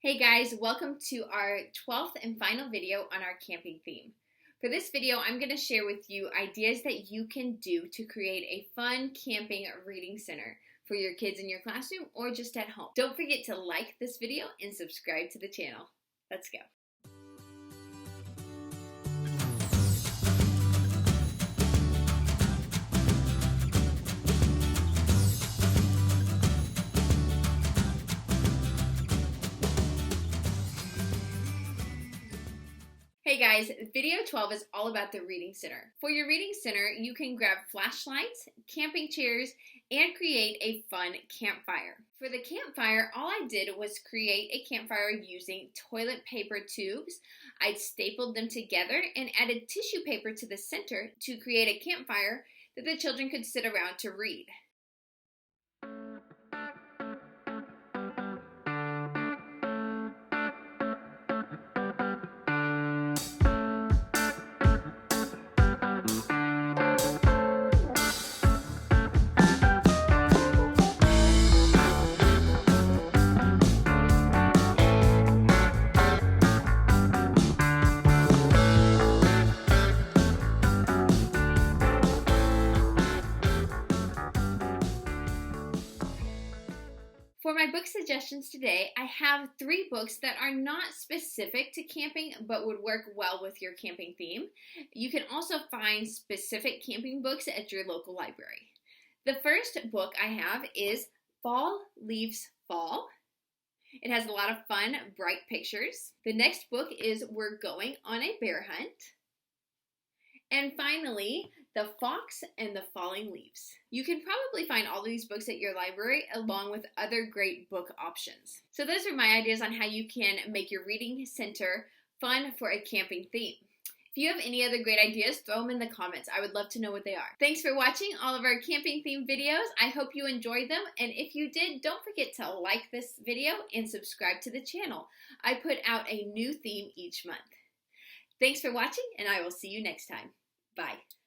Hey guys, welcome to our 12th and final video on our camping theme. For this video, I'm going to share with you ideas that you can do to create a fun camping reading center for your kids in your classroom or just at home. Don't forget to like this video and subscribe to the channel. Let's go. Hey guys, video 12 is all about the reading center. For your reading center, you can grab flashlights, camping chairs, and create a fun campfire. For the campfire, all I did was create a campfire using toilet paper tubes. I stapled them together and added tissue paper to the center to create a campfire that the children could sit around to read. For my book suggestions today, I have 3 books that are not specific to camping but would work well with your camping theme. You can also find specific camping books at your local library. The first book I have is Fall Leaves Fall. It has a lot of fun, bright pictures. The next book is We're Going on a Bear Hunt. And finally, The Fox and the Falling Leaves. You can probably find all of these books at your library along with other great book options. So those are my ideas on how you can make your reading center fun for a camping theme. If you have any other great ideas, throw them in the comments. I would love to know what they are. Thanks for watching all of our camping theme videos. I hope you enjoyed them. And if you did, don't forget to like this video and subscribe to the channel. I put out a new theme each month. Thanks for watching, and I will see you next time. Bye.